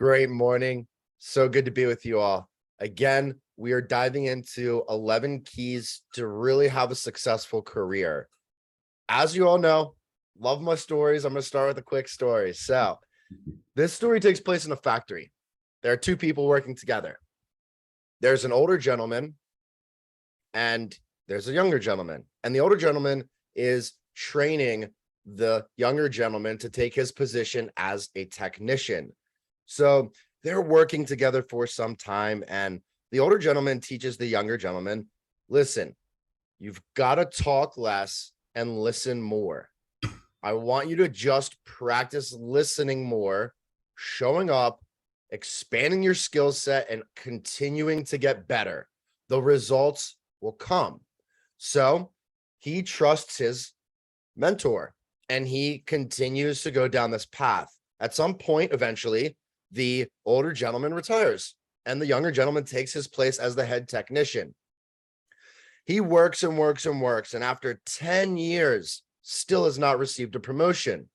Great morning. So good to be with you all. Again, we are diving into 11 keys to really have a successful career. As you all know, love my stories. I'm going to start with a quick story. So this story takes place in a factory. There are two people working together. There's an older gentleman and there's a younger gentleman. And the older gentleman is training the younger gentleman to take his position as a technician. So they're working together for some time, and the older gentleman teaches the younger gentleman, listen, you've got to talk less and listen more. I want you to just practice listening more, showing up, expanding your skill set, and continuing to get better. The results will come. So he trusts his mentor, and he continues to go down this path. At some point, eventually, the older gentleman retires and the younger gentleman takes his place as the head technician. He works and works and works, and after 10 years, still has not received a promotion.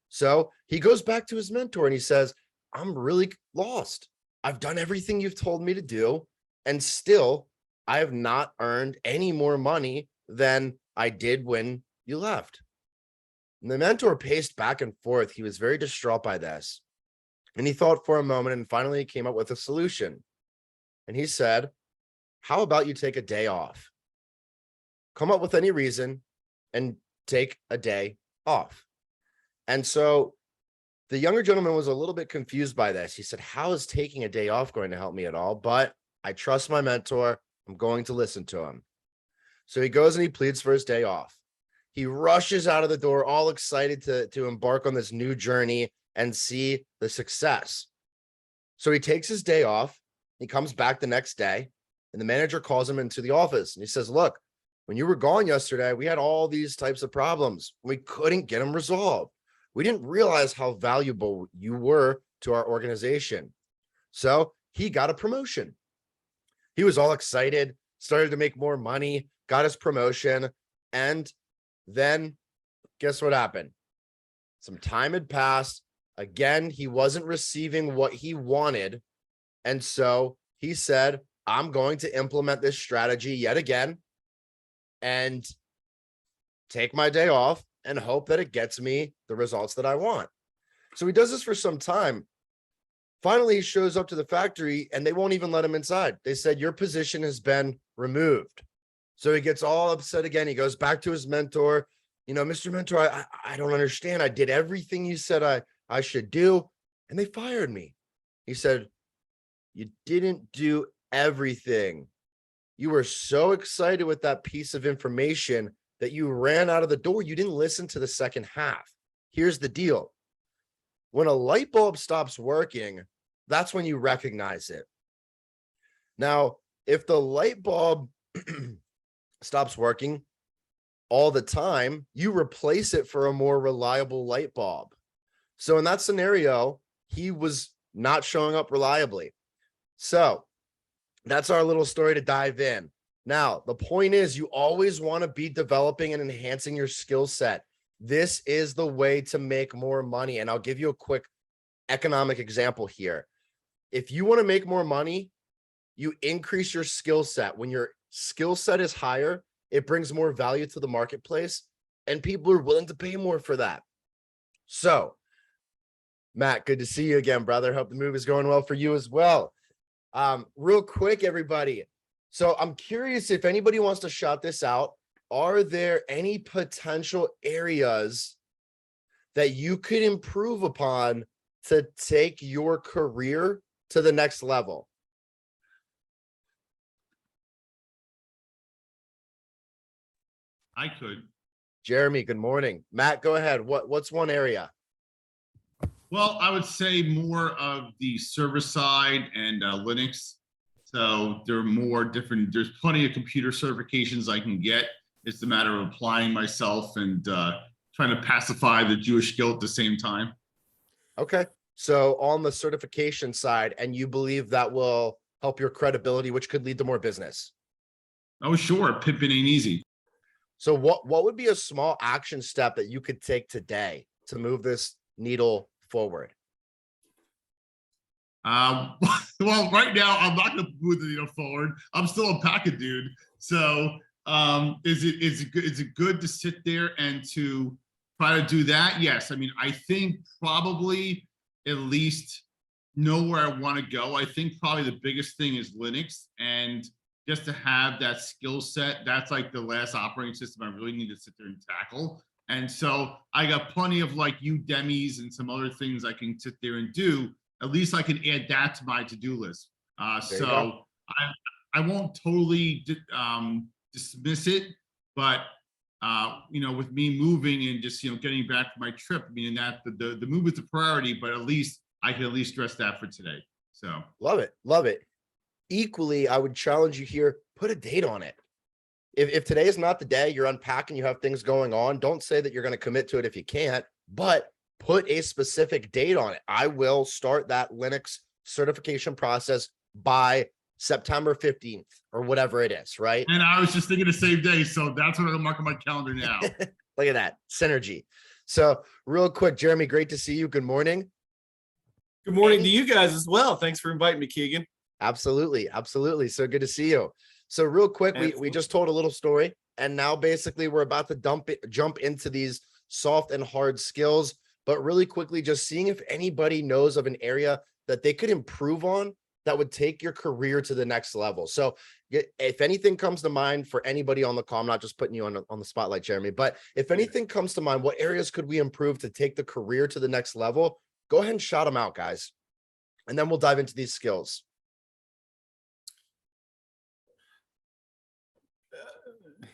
So he goes back to his mentor and he says, I'm really lost. I've done everything you've told me to do, and still I have not earned any more money than I did when you left. And the mentor paced back and forth. He was very distraught by this. And he thought for a moment and finally came up with a solution. And he said, how about you take a day off? Come up with any reason and take a day off. And so the younger gentleman was a little bit confused by this. He said, how is taking a day off going to help me at all? But I trust my mentor. I'm going to listen to him. So he goes and he pleads for his day off. He rushes out of the door, all excited to embark on this new journey and see the success. So he takes his day off. He comes back the next day, and the manager calls him into the office. And he says, look, when you were gone yesterday, we had all these types of problems. We couldn't get them resolved. We didn't realize how valuable you were to our organization. So he got a promotion. He was all excited, started to make more money, got his promotion. And then guess what happened? Some time had passed. Again, he wasn't receiving what he wanted. And so he said, I'm going to implement this strategy yet again and take my day off and hope that it gets me the results that I want. So he does this for some time. Finally, he shows up to the factory and they won't even let him inside. They said, your position has been removed. So he gets all upset again. He goes back to his mentor. You know, Mr. Mentor, I don't understand. I did everything you said I should do, and they fired me. He said, you didn't do everything. You were so excited with that piece of information that you ran out of the door. You didn't listen to the second half. Here's the deal. When a light bulb stops working, that's when you recognize it. Now, if the light bulb stops working all the time, you replace it for a more reliable light bulb. So in that scenario, he was not showing up reliably. So that's our little story to dive in. Now, the point is you always want to be developing and enhancing your skill set. This is the way to make more money. And I'll give you a quick economic example here. If you want to make more money, you increase your skill set. When your skill set is higher, it brings more value to the marketplace and people are willing to pay more for that. So Matt, good to see you again, brother. Hope the move is going well for you as well. Real quick, everybody. So I'm curious if anybody wants to shout this out. Are there any potential areas that you could improve upon to take your career to the next level? I could. Jeremy, good morning. Matt, go ahead. What's one area? Well, I would say more of the server side and Linux. So there are more different, there's plenty of computer certifications I can get. It's a matter of applying myself and trying to pacify the Jewish guilt at the same time. Okay. So on the certification side, and you believe that will help your credibility, which could lead to more business? Oh, sure. Pippin ain't easy. So what would be a small action step that you could take today to move this needle forward? Um, well, right now I'm not going to move the needle forward. I'm still a packet dude. So, is it good to sit there and to try to do that? Yes. I mean, I think probably at least know where I want to go. I think probably the biggest thing is Linux, and just to have that skill set, that's like the last operating system I really need to sit there and tackle. And so I got plenty of like Udemy's and some other things I can sit there and do. At least I can add that to my to-do list. So I won't totally dismiss it, but you know, with me moving and just, you know, getting back from my trip, meaning that the move is a priority, but at least I can at least address that for today. So Love it. Love it. Equally, I would challenge you here, put a date on it. If today is not the day, you're unpacking, you have things going on, don't say that you're going to commit to it if you can't, but put a specific date on it. I will start that Linux certification process by September 15th or whatever it is, right? and I was just thinking the same day, so that's what I'm marking my calendar now. Look at that synergy. So real quick, Jeremy, great to see you. Good morning. Good morning to you guys as well. Thanks for inviting me, Keegan. Absolutely. Absolutely. So good to see you. So real quick, we just told a little story, and now basically we're about to jump into these soft and hard skills, but really quickly, just seeing if anybody knows of an area that they could improve on that would take your career to the next level. So if anything comes to mind for anybody on the call, I'm not just putting you on the spotlight, Jeremy, but if anything comes to mind, what areas could we improve to take the career to the next level? Go ahead and shout them out, guys. And then we'll dive into these skills.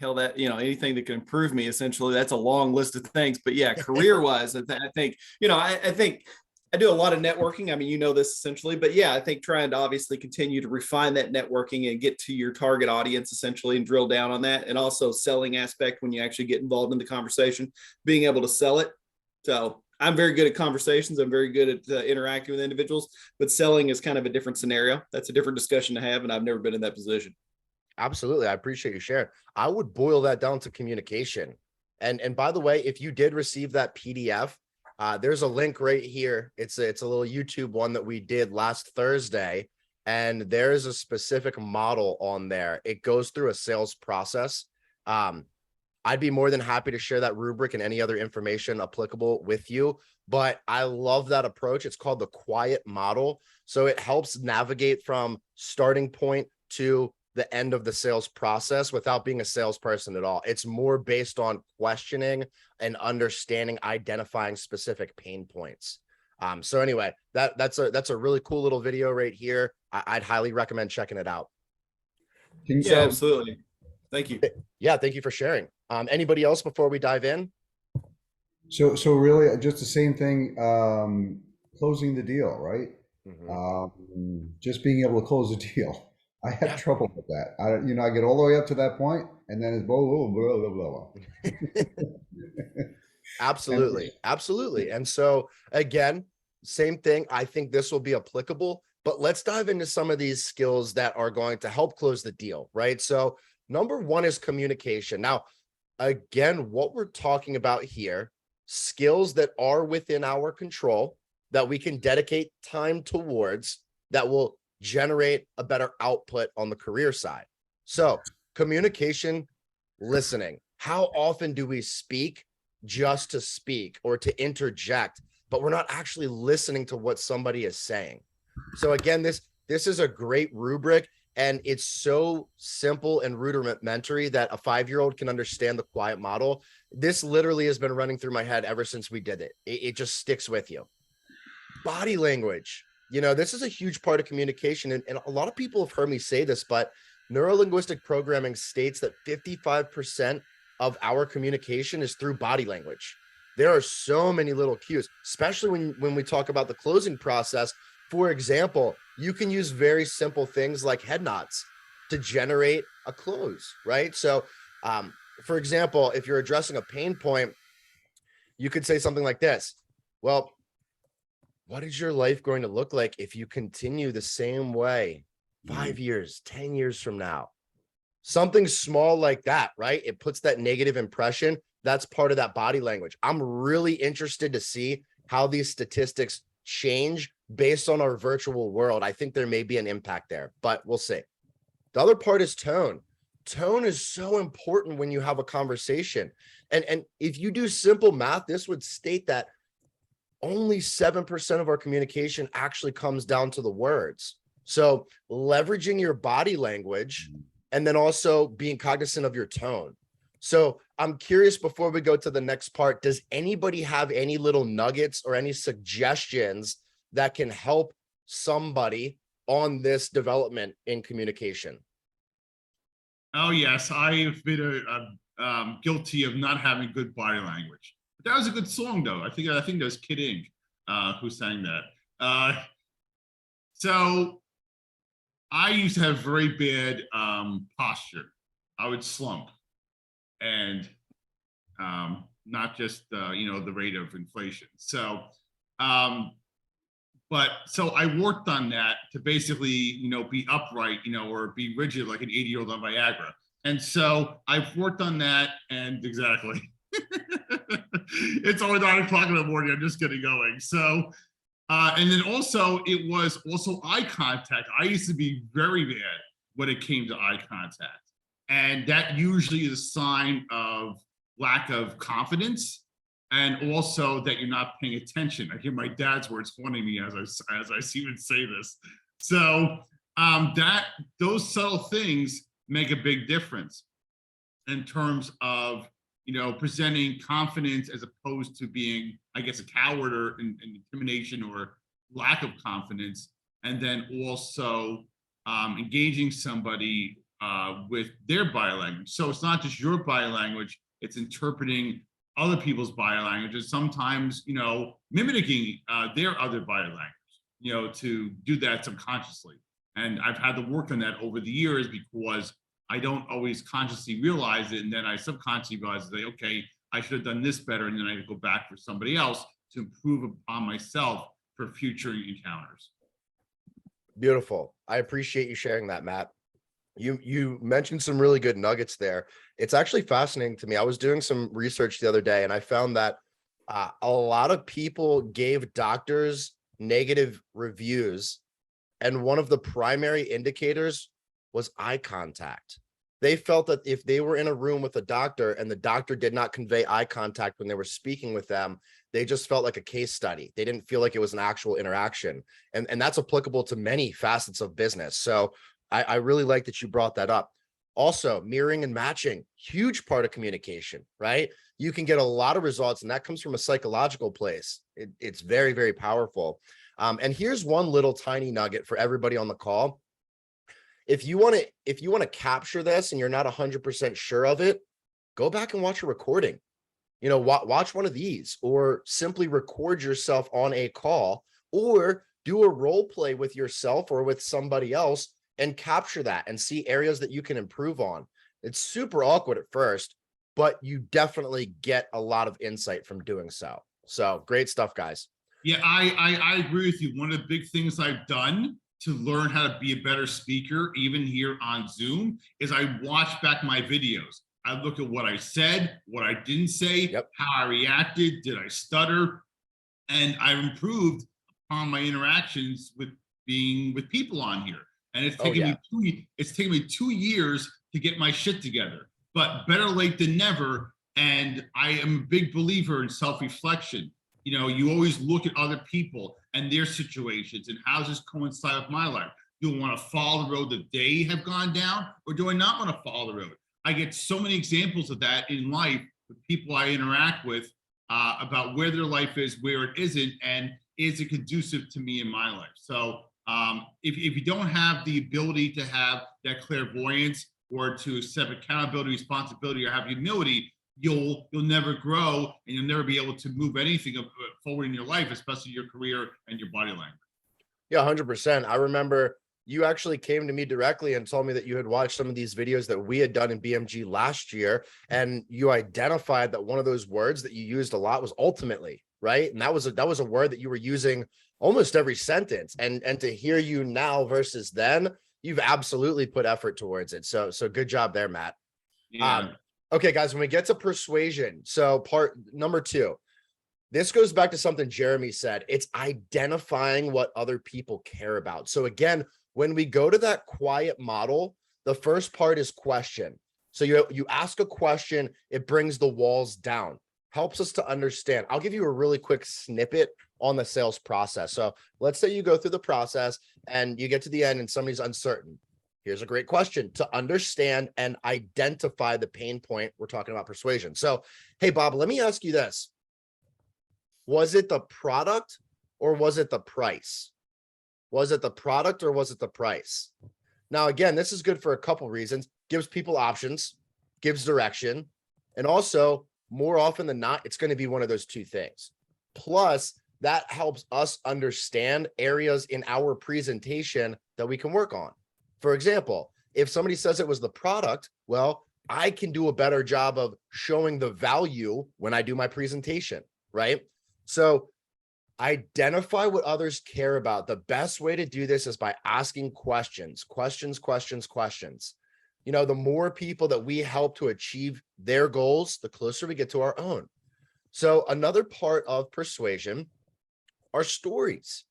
Hell, that, you know, anything that can improve me, essentially, that's a long list of things. But yeah, career wise, I think, you know, I think I do a lot of networking. I mean, you know this essentially, but yeah, I think trying to obviously continue to refine that networking and get to your target audience essentially and drill down on that. And also selling aspect when you actually get involved in the conversation, being able to sell it. So I'm very good at conversations. I'm very good at interacting with individuals, but selling is kind of a different scenario. That's a different discussion to have. And I've never been in that position. Absolutely. I appreciate you sharing. I would boil that down to communication. And by the way, if you did receive that PDF, there's a link right here. It's a little YouTube one that we did last Thursday, and there's a specific model on there. It goes through a sales process. I'd be more than happy to share that rubric and any other information applicable with you, but I love that approach. It's called the quiet model. So it helps navigate from starting point to the end of the sales process without being a salesperson at all. It's more based on questioning and understanding, identifying specific pain points. So anyway, that's a really cool little video right here. I'd highly recommend checking it out. Yeah, absolutely. Thank you. Yeah, thank you for sharing. Anybody else before we dive in? So really just the same thing, closing the deal, right? Just being able to close the deal. I have trouble with that. I get all the way up to that point, and then it's blah, blah, blah, blah, blah. Absolutely. Absolutely. And so again, same thing. I think this will be applicable, but let's dive into some of these skills that are going to help close the deal, right? So number one is communication. Now, again, what we're talking about here, skills that are within our control that we can dedicate time towards that will generate a better output on the career side. So communication, listening. How often do we speak just to speak or to interject, but we're not actually listening to what somebody is saying? So again, this is a great rubric, and it's so simple and rudimentary that a 5-year-old can understand the quiet model. This literally has been running through my head ever since we did it. It just sticks with you. Body language. You know, this is a huge part of communication. And a lot of people have heard me say this, but neurolinguistic programming states that 55% of our communication is through body language. There are so many little cues, especially when we talk about the closing process. For example, you can use very simple things like head nods to generate a close, right? So, for example, if you're addressing a pain point, you could say something like this. Well, what is your life going to look like if you continue the same way 5 years, 10 years from now? Something small like that, right? It puts that negative impression. That's part of that body language. I'm really interested to see how these statistics change based on our virtual world, I think there may be an impact there, but we'll see. The other part is tone. Tone is so important when you have a conversation. And if you do simple math, this would state that only 7% of our communication actually comes down to the words. So leveraging your body language and then also being cognizant of your tone. So I'm curious, before we go to the next part, does anybody have any little nuggets or any suggestions that can help somebody on this development in communication? Oh yes, I've been guilty of not having good body language. But that was a good song, though. I think that was Kid Ink who sang that. So I used to have very bad posture. I would slump, and not just the rate of inflation. So, so I worked on that to basically be upright, or be rigid like an 80-year-old on Viagra. And so I've worked on that, and exactly. It's only 9 o'clock in the morning. I'm just getting going. So, and then also it was also eye contact. I used to be very bad when it came to eye contact. And that usually is a sign of lack of confidence, and also that you're not paying attention. I hear my dad's words haunting me as I see him say this. So those subtle things make a big difference in terms of presenting confidence as opposed to being, I guess, a coward or an intimidation or lack of confidence, and then also engaging somebody with their body language. So it's not just your body language, it's interpreting other people's body language, and sometimes, mimicking their other body language, to do that subconsciously. And I've had to work on that over the years because I don't always consciously realize it. And then I subconsciously realize that, okay, I should have done this better. And then I go back for somebody else to improve upon myself for future encounters. Beautiful. I appreciate you sharing that, Matt. You mentioned some really good nuggets there. It's actually fascinating to me. I was doing some research the other day, and I found that a lot of people gave doctors negative reviews, and one of the primary indicators was eye contact. They felt that if they were in a room with a doctor and the doctor did not convey eye contact when they were speaking with them, they just felt like a case study. They didn't feel like it was an actual interaction. And that's applicable to many facets of business. So I really like that you brought that up. Also, mirroring and matching, huge part of communication, right? You can get a lot of results, and that comes from a psychological place. It's very, very powerful. And here's one little tiny nugget for everybody on the call. If you want to capture this and you're not 100% sure of it, go back and watch a recording. Watch one of these, or simply record yourself on a call, or do a role play with yourself or with somebody else and capture that and see areas that you can improve on. It's super awkward at first, but you definitely get a lot of insight from doing so. So great stuff, guys. Yeah, I agree with you. One of the big things I've done to learn how to be a better speaker, even here on Zoom, is I watch back my videos. I look at what I said, what I didn't say, how I reacted, did I stutter? And I improved upon my interactions with people on here. And it's taken me 2 years to get my shit together, but better late than never. And I am a big believer in self-reflection. You always look at other people and their situations and how does this coincide with my life? Do I want to follow the road that they have gone down, or do I not want to follow the road? I get so many examples of that in life with people I interact with about where their life is, where it isn't, and is it conducive to me in my life? So if you don't have the ability to have that clairvoyance or to accept accountability, responsibility, or have humility, you'll never grow, and you'll never be able to move anything forward in your life, especially your career and your body language. Yeah, 100%. I remember you actually came to me directly and told me that you had watched some of these videos that we had done in BMG last year, and you identified that one of those words that you used a lot was ultimately, right? And that was a word that you were using almost every sentence. And to hear you now versus then, you've absolutely put effort towards it. So good job there, Matt. Yeah. Okay, guys, when we get to persuasion, so part number 2, this goes back to something Jeremy said. It's identifying what other people care about. So again, when we go to that quiet model, the first part is question. So you ask a question, it brings the walls down, helps us to understand. I'll give you a really quick snippet on the sales process. So let's say you go through the process and you get to the end and somebody's uncertain. Here's a great question to understand and identify the pain point. We're talking about persuasion. So, hey, Bob, let me ask you this. Was it the product or was it the price? Was it the product or was it the price? Now, again, this is good for a couple reasons. Gives people options, gives direction, and also more often than not, it's going to be one of those two things. Plus, that helps us understand areas in our presentation that we can work on. For example, if somebody says it was the product, well, I can do a better job of showing the value when I do my presentation, right? So identify what others care about. The best way to do this is by asking questions. You know, the more people that we help to achieve their goals, the closer we get to our own. So another part of persuasion are stories.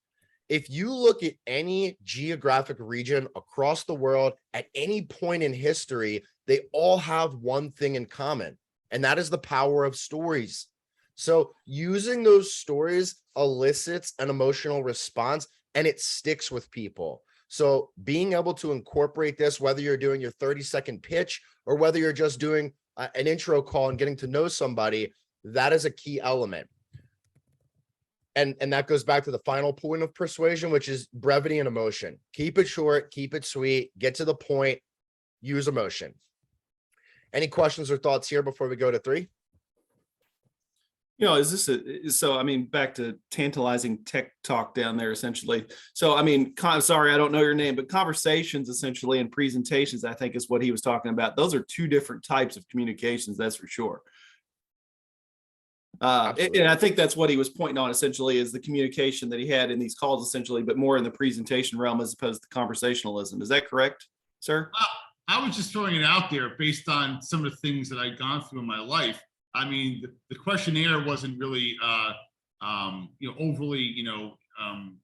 If you look at any geographic region across the world at any point in history, they all have one thing in common, and that is the power of stories. So using those stories elicits an emotional response and it sticks with people. So being able to incorporate this, whether you're doing your 30-second pitch or whether you're just doing an intro call and getting to know somebody, that is a key element. And that goes back to the final point of persuasion, which is brevity and emotion. Keep it short, keep it sweet, get to the point, use emotion. Any questions or thoughts here before we go to 3? You know, so, I mean, back to tantalizing tech talk down there, essentially. So, I mean, sorry, I don't know your name, but conversations essentially and presentations, I think is what he was talking about. Those are two different types of communications, that's for sure. And I think that's what he was pointing on essentially is the communication that he had in these calls essentially, but more in the presentation realm as opposed to conversationalism. Is that correct, sir? I was just throwing it out there based on some of the things that I'd gone through in my life. I mean, the questionnaire wasn't really, overly,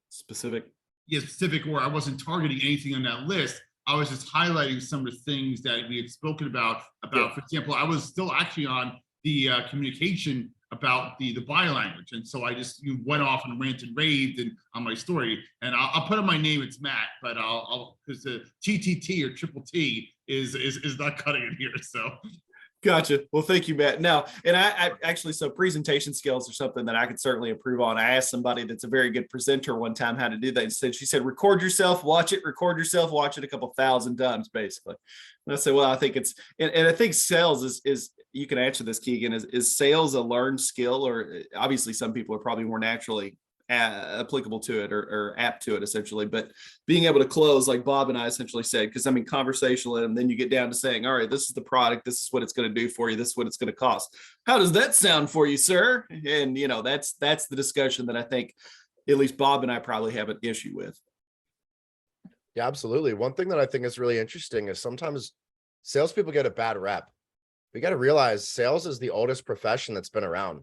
Specific. Yeah, specific, or I wasn't targeting anything on that list. I was just highlighting some of the things that we had spoken about. Yeah. For example, I was still actually on the communication about the body language, and so I just went off and ranted and raved and on my story. And I'll put on my name. It's Matt, but I'll because the TTT or triple T is not cutting it here. So. Gotcha. Well, thank you, Matt. Now, and I actually, so presentation skills are something that I could certainly improve on. I asked somebody that's a very good presenter one time how to do that. She said, record yourself, watch it, a couple thousand times, basically. And I said, well, I think it's, and I think sales is you can answer this, Keegan, is sales a learned skill? Or obviously some people are probably more naturally applicable to it or apt to it essentially, but being able to close like Bob and I essentially said, because I mean conversational, and then you get down to saying, all right, this is the product, this is what it's going to do for you, this is what it's going to cost. How does that sound for you, sir? And that's the discussion that I think at least Bob and I probably have an issue with. Yeah, absolutely. One thing that I think is really interesting is sometimes salespeople get a bad rep. We got to realize sales is the oldest profession that's been around.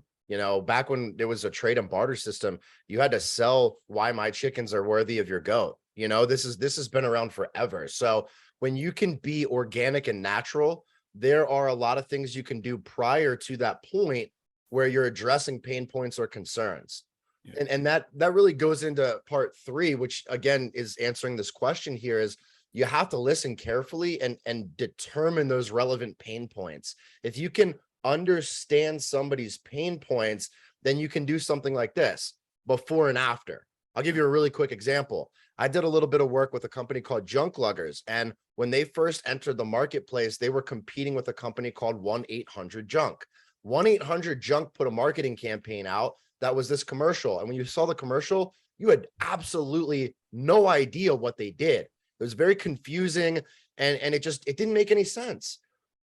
Back when there was a trade and barter system, you had to sell why my chickens are worthy of your goat. This has been around forever. So when you can be organic and natural, there are a lot of things you can do prior to that point where you're addressing pain points or concerns. Yeah. And that really goes into part 3, which again is answering this question here is you have to listen carefully and determine those relevant pain points. If you can understand somebody's pain points, then you can do something like this before and after. I'll give you a really quick example. I did a little bit of work with a company called Junk Luggers, and when they first entered the marketplace, they were competing with a company called 1-800-JUNK. 1-800-JUNK put a marketing campaign out that was this commercial, and when you saw the commercial, you had absolutely no idea what they did. It was very confusing, and it didn't make any sense.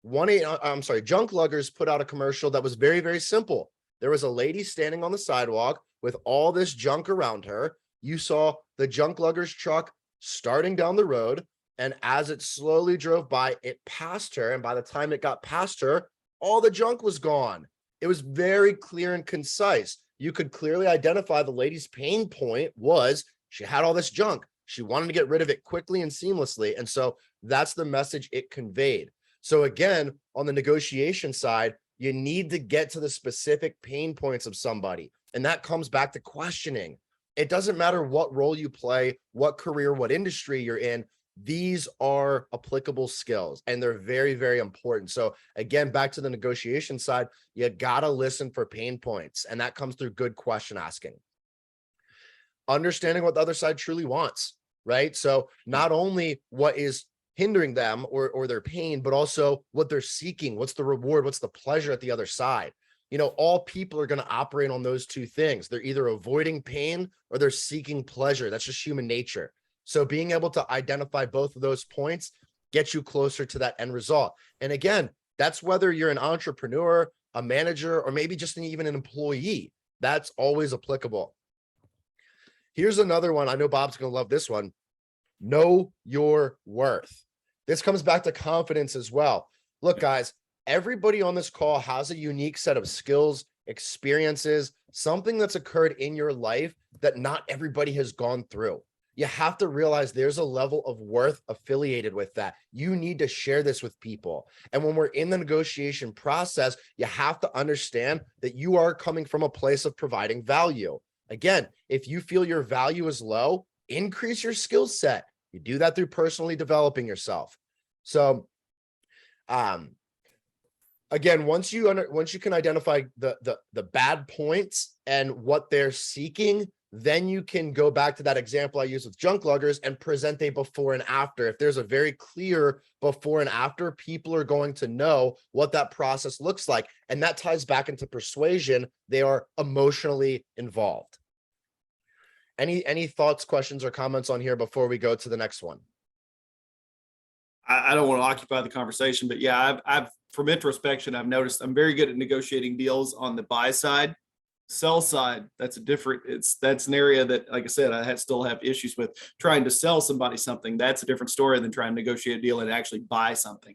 Junk Luggers put out a commercial that was very, very simple. There was a lady standing on the sidewalk with all this junk around her. You saw the Junk Luggers truck starting down the road, and as it slowly drove by, it passed her, and by the time it got past her, all the junk was gone. It was very clear and concise. You could clearly identify the lady's pain point was she had all this junk. She wanted to get rid of it quickly and seamlessly. And so that's the message it conveyed. So again, on the negotiation side, you need to get to the specific pain points of somebody. And that comes back to questioning. It doesn't matter what role you play, what career, what industry you're in. These are applicable skills and they're very, very important. So again, back to the negotiation side, you got to listen for pain points. And that comes through good question asking. Understanding what the other side truly wants, right? So not only what is hindering them or their pain, but also what they're seeking. What's the reward? What's the pleasure at the other side? You know, all people are going to operate on those two things. They're either avoiding pain or they're seeking pleasure. That's just human nature. So being able to identify both of those points gets you closer to that end result. And again, that's whether you're an entrepreneur, a manager, or maybe just even an employee. That's always applicable. Here's another one. I know Bob's going to love this one. Know your worth. This comes back to confidence as well. Look, guys, everybody on this call has a unique set of skills, experiences, something that's occurred in your life that not everybody has gone through. You have to realize there's a level of worth affiliated with that. You need to share this with people. And when we're in the negotiation process, you have to understand that you are coming from a place of providing value. Again, if you feel your value is low, increase your skill set. You do that through personally developing yourself. So, again, once you can identify the bad points and what they're seeking, then you can go back to that example I used with junk luggers and present a before and after. If there's a very clear before and after, people are going to know what that process looks like. And that ties back into persuasion. They are emotionally involved. Any thoughts, questions, or comments on here before we go to the next one? I don't want to occupy the conversation, but yeah, I've from introspection, I've noticed I'm very good at negotiating deals on the buy side. Sell side, that's an area that, like I said, still have issues with. Trying to sell somebody something. That's a different story than trying to negotiate a deal and actually buy something.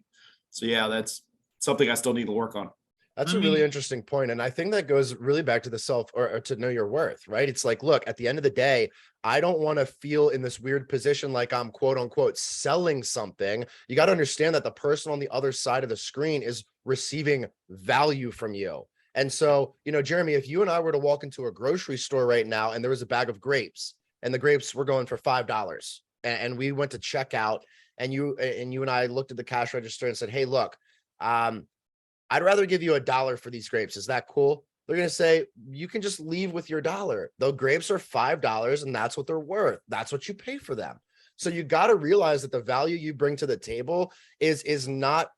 So yeah, that's something I still need to work on. That's a really interesting point. And I think that goes really back to the self or to know your worth, right? It's like, look, at the end of the day, I don't want to feel in this weird position like I'm quote unquote selling something. You got to understand that the person on the other side of the screen is receiving value from you. And so, you know, Jeremy, if you and I were to walk into a grocery store right now and there was a bag of grapes and the grapes were going for $5 and we went to check out and you and I looked at the cash register and said, hey, look, I'd rather give you $1 for these grapes. Is that cool? They're going to say, you can just leave with your $1. The grapes are $5 and that's what they're worth. That's what you pay for them. So you got to realize that the value you bring to the table is not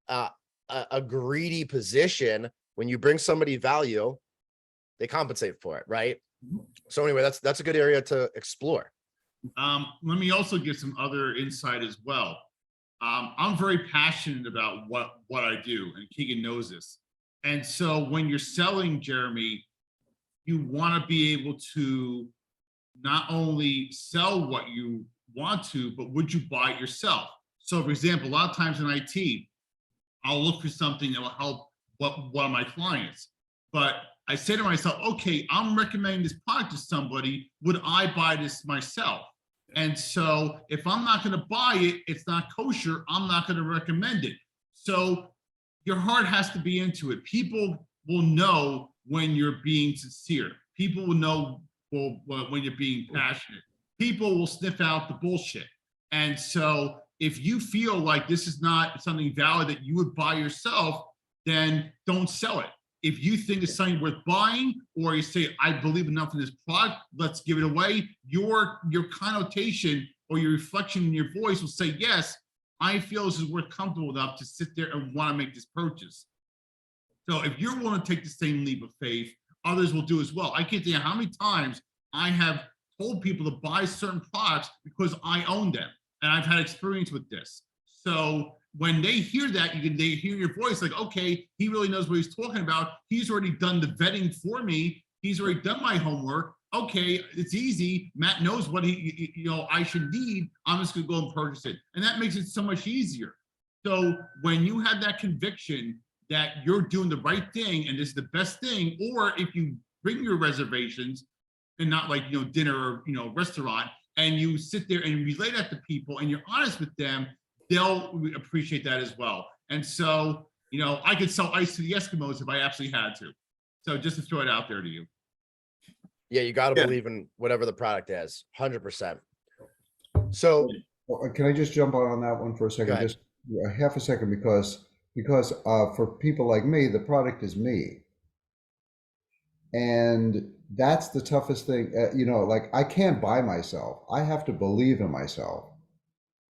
a greedy position. When you bring somebody value, they compensate for it, right? So anyway, that's a good area to explore. Let me also give some other insight as well. I'm very passionate about what I do, and Keegan knows this. And so when you're selling, Jeremy, you want to be able to not only sell what you want to, but would you buy it yourself? So for example, a lot of times in IT, I'll look for something that will help one of my clients. But I say to myself, okay, I'm recommending this product to somebody. Would I buy this myself? And so if I'm not going to buy it, it's not kosher. I'm not going to recommend it. So your heart has to be into it. People will know when you're being sincere. People will know when you're being passionate. People will sniff out the bullshit. And so if you feel like this is not something valid that you would buy yourself, then don't sell it. If you think it's something worth buying, or you say, I believe enough in this product, let's give it away, your connotation or your reflection in your voice will say, yes, I feel this is worth comfortable enough to sit there and want to make this purchase. So if you're willing to take the same leap of faith, others will do as well. I can't tell you how many times I have told people to buy certain products because I own them. And I've had experience with this. So when they hear that, they hear your voice like, okay, he really knows what he's talking about. He's already done the vetting for me. He's already done my homework. Okay, it's easy. Matt knows what I should need. I'm just gonna go and purchase it. And that makes it so much easier. So when you have that conviction, that you're doing the right thing and this is the best thing, or if you bring your reservations and not like, dinner or, restaurant, and you sit there and relay that to people and you're honest with them, they'll appreciate that as well. And so, I could sell ice to the Eskimos if I absolutely had to. So just to throw it out there to you. Yeah, you got to believe in whatever the product is, 100%. So Can I just jump on that one for a second? Just a half a second, because for people like me, the product is me. And that's the toughest thing. Like, I can't buy myself. I have to believe in myself,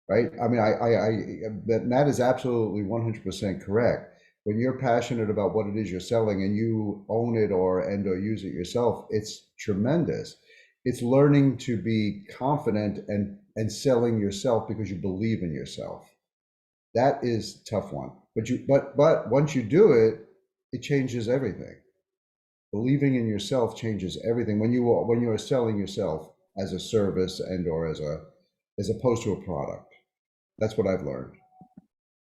right? I mean, that is absolutely 100% correct. When you're passionate about what it is you're selling and you own it or use it yourself, it's tremendous. It's learning to be confident and selling yourself because you believe in yourself. That is a tough one. But once you do it, it changes everything. Believing in yourself changes everything when you are selling yourself as a service or as opposed to a product. That's what I've learned.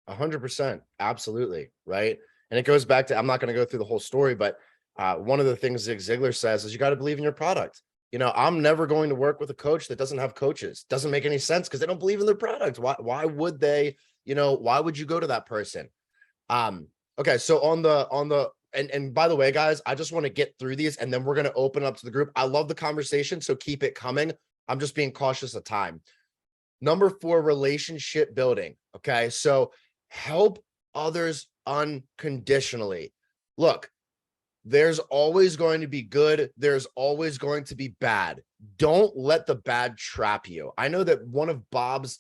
100%, absolutely, right? And it goes back to, I'm not going to go through the whole story, but one of the things Zig Ziglar says is you got to believe in your product. I'm never going to work with a coach that doesn't have coaches. Doesn't make any sense because they don't believe in their product. Why would they? Why would you go to that person? Okay, so on the and by the way, guys, I just want to get through these and then we're going to open up to the group. I love the conversation, so keep it coming. I'm just being cautious of time. Number 4, relationship building. Okay, so help others unconditionally. Look, there's always going to be good. There's always going to be bad. Don't let the bad trap you. I know that one of Bob's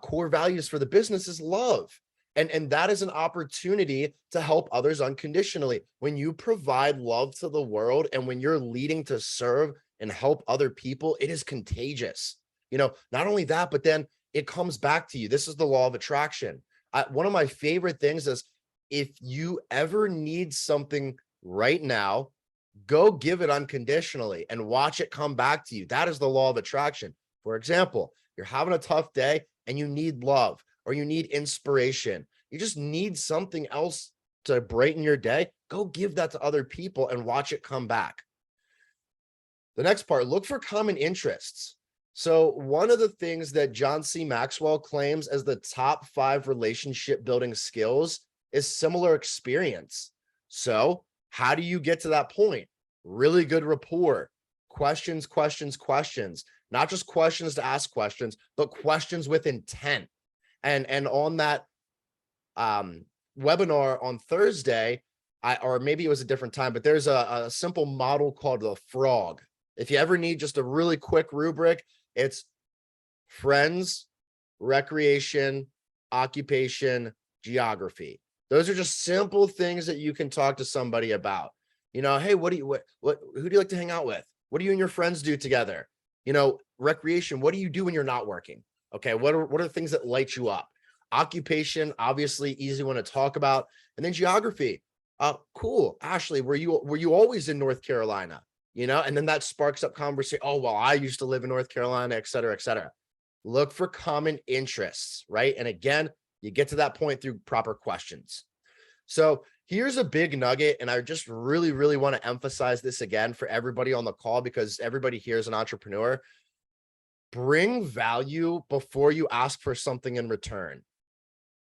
core values for the business is love. And that is an opportunity to help others unconditionally. When you provide love to the world and when you're leading to serve and help other people, it is contagious. Not only that, but then it comes back to you. This is the law of attraction. One of my favorite things is if you ever need something right now, go give it unconditionally and watch it come back to you. That is the law of attraction. For example, you're having a tough day and you need love or you need inspiration. You just need something else to brighten your day. Go give that to other people and watch it come back. The next part, look for common interests. So one of the things that John C. Maxwell claims as the top 5 relationship building skills is similar experience. So how do you get to that point? Really good rapport, questions, not just questions to ask questions, but questions with intent. And on that webinar on Thursday, or maybe it was a different time, but there's a simple model called the frog. If you ever need just a really quick rubric, it's friends, recreation, occupation, geography. Those are just simple things that you can talk to somebody about. Hey, who do you like to hang out with? What do you and your friends do together? Recreation, what do you do when you're not working? Okay, what are the things that light you up? Occupation, obviously easy one to talk about. And then geography. Cool. Ashley, were you always in North Carolina? And then that sparks up conversation. Oh, well, I used to live in North Carolina, et cetera, et cetera. Look for common interests, right? And again, you get to that point through proper questions. So here's a big nugget. And I just really, really want to emphasize this again for everybody on the call, because everybody here is an entrepreneur. Bring value before you ask for something in return.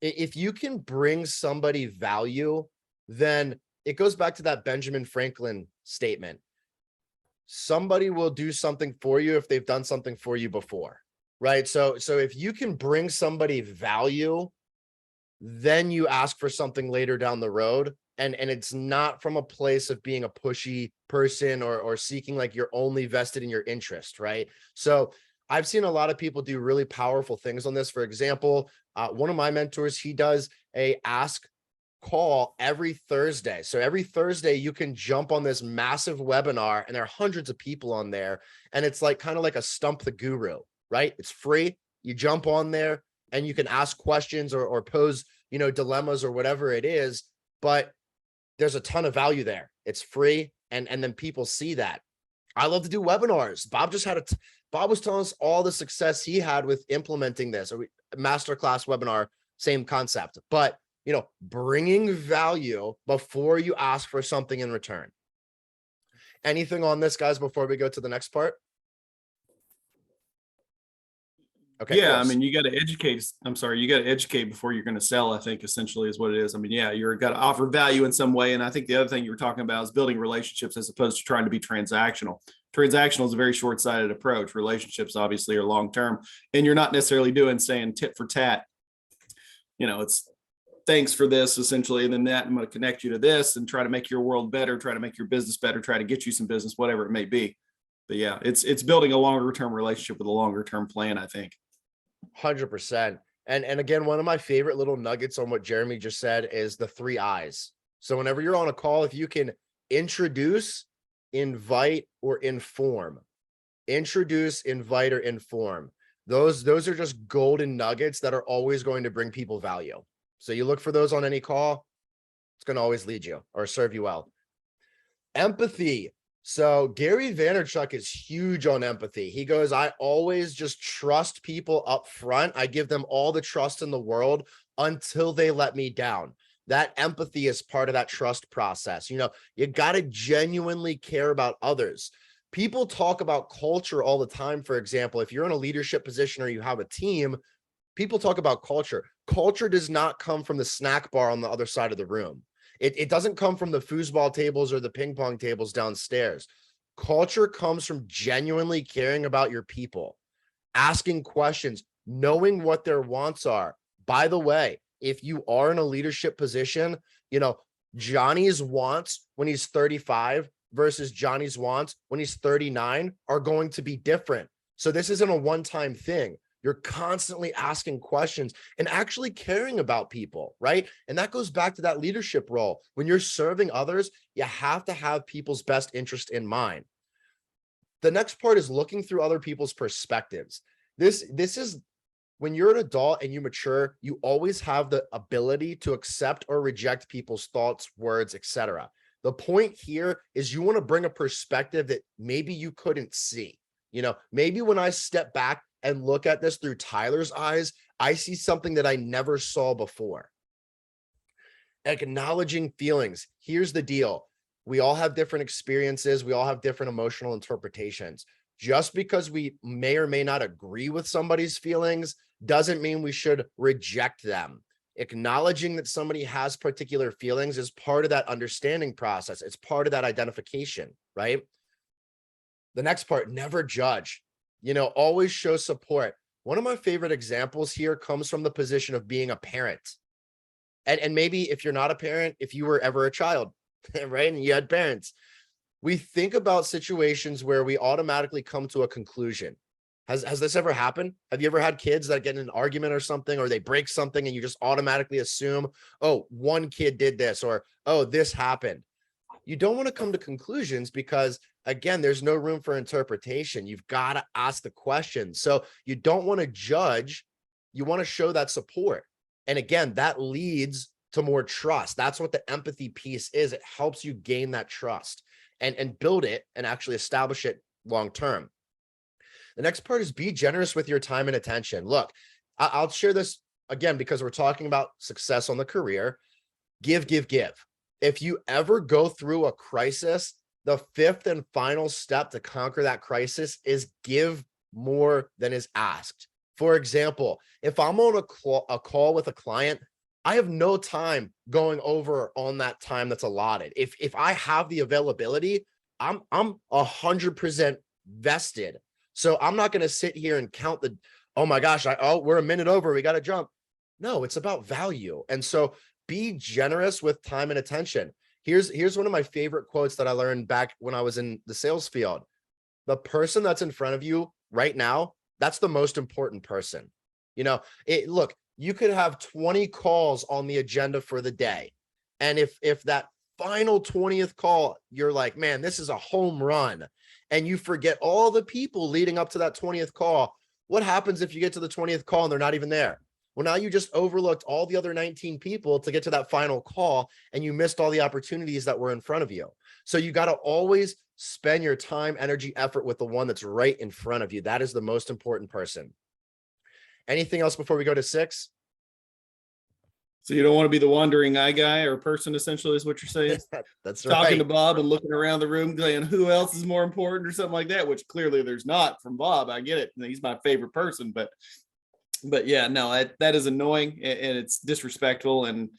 If you can bring somebody value, then it goes back to that Benjamin Franklin statement. Somebody will do something for you if they've done something for you before, right? So if you can bring somebody value, then you ask for something later down the road. And it's not from a place of being a pushy person or seeking like you're only vested in your interest, right? So I've seen a lot of people do really powerful things on this. For example, one of my mentors, he does a ask call every Thursday. So every Thursday you can jump on this massive webinar and there are hundreds of people on there. And it's like kind of like a stump the guru, right? It's free. You jump on there and you can ask questions or pose, dilemmas or whatever it is, but there's a ton of value there. It's free. And then people see that. I love to do webinars. Bob was telling us all the success he had with implementing this, a masterclass webinar, same concept. But bringing value before you ask for something in return. Anything on this, guys, before we go to the next part? Okay. Yeah, cool. I mean, you got to educate. I'm sorry, you got to educate before you're going to sell, I think essentially is what it is. I mean, yeah, you're got to offer value in some way. And I think the other thing you were talking about is building relationships as opposed to trying to be transactional. Transactional is a very short-sighted approach. Relationships obviously are long-term, and you're not necessarily saying tit for tat. It's thanks for this essentially, and then that I'm going to connect you to this and try to make your world better, try to make your business better, try to get you some business, whatever it may be. But yeah, it's building a longer-term relationship with a longer-term plan, I think. 100%. And again, one of my favorite little nuggets on what Jeremy just said is the 3 I's. So whenever you're on a call, if you can introduce, invite, or inform, those are just golden nuggets that are always going to bring people value. So you look for those on any call, it's going to always lead you or serve you well. Empathy. So Gary Vaynerchuk is huge on empathy. He goes, I always just trust people up front. I give them all the trust in the world until they let me down. That empathy is part of that trust process. You got to genuinely care about others. People talk about culture all the time. For example, if you're in a leadership position or you have a team, people talk about culture. Culture does not come from the snack bar on the other side of the room. It doesn't come from the foosball tables or the ping pong tables downstairs. Culture comes from genuinely caring about your people, asking questions, knowing what their wants are. By the way, if you are in a leadership position, Johnny's wants when he's 35 versus Johnny's wants when he's 39 are going to be different. So this isn't a one-time thing. You're constantly asking questions and actually caring about people, right? And that goes back to that leadership role. When you're serving others, you have to have people's best interest in mind. The next part is looking through other people's perspectives. This is when you're an adult and you mature, you always have the ability to accept or reject people's thoughts, words, etc. The point here is you want to bring a perspective that maybe you couldn't see. Maybe when I step back and look at this through Tyler's eyes, I see something that I never saw before. Acknowledging feelings. Here's the deal. We all have different experiences. We all have different emotional interpretations. Just because we may or may not agree with somebody's feelings doesn't mean we should reject them. Acknowledging that somebody has particular feelings is part of that understanding process. It's part of that identification, right? The next part, never judge. Always show support. One of my favorite examples here comes from the position of being a parent. And maybe if you're not a parent, if you were ever a child, right? And you had parents, we think about situations where we automatically come to a conclusion. Has this ever happened? Have you ever had kids that get in an argument or something, or they break something and you just automatically assume, oh, one kid did this, or, oh, this happened. You don't want to come to conclusions because, again, there's no room for interpretation. You've got to ask the question. So you don't want to judge. You want to show that support. And again, that leads to more trust. That's what the empathy piece is. It helps you gain that trust and build it and actually establish it long-term. The next part is be generous with your time and attention. Look, I'll share this again because we're talking about success on the career. Give. If you ever go through a crisis, the 5th and final step to conquer that crisis is give more than is asked. For example, if I'm on a call with a client, I have no time going over on that time that's allotted. If I have the availability, I'm 100% vested. So I'm not going to sit here and count oh my gosh, we're a minute over, we got to jump. No, it's about value. And so be generous with time and attention. Here's one of my favorite quotes that I learned back when I was in the sales field. The person that's in front of you right now, that's the most important person. Look, you could have 20 calls on the agenda for the day. And if that final 20th call, you're like, man, this is a home run, and you forget all the people leading up to that 20th call, what happens if you get to the 20th call and they're not even there? Well, now you just overlooked all the other 19 people to get to that final call, and you missed all the opportunities that were in front of you. So you got to always spend your time, energy, effort with the one that's right in front of you. That is the most important person. Anything else before we go to 6? So you don't want to be the wandering eye guy or person, essentially, is what you're saying? That's Talking to right. Bob and looking around the room going, who else is more important or something like that, which clearly there's not from Bob. I get it. He's my favorite person, but yeah, no, that is annoying and it's disrespectful and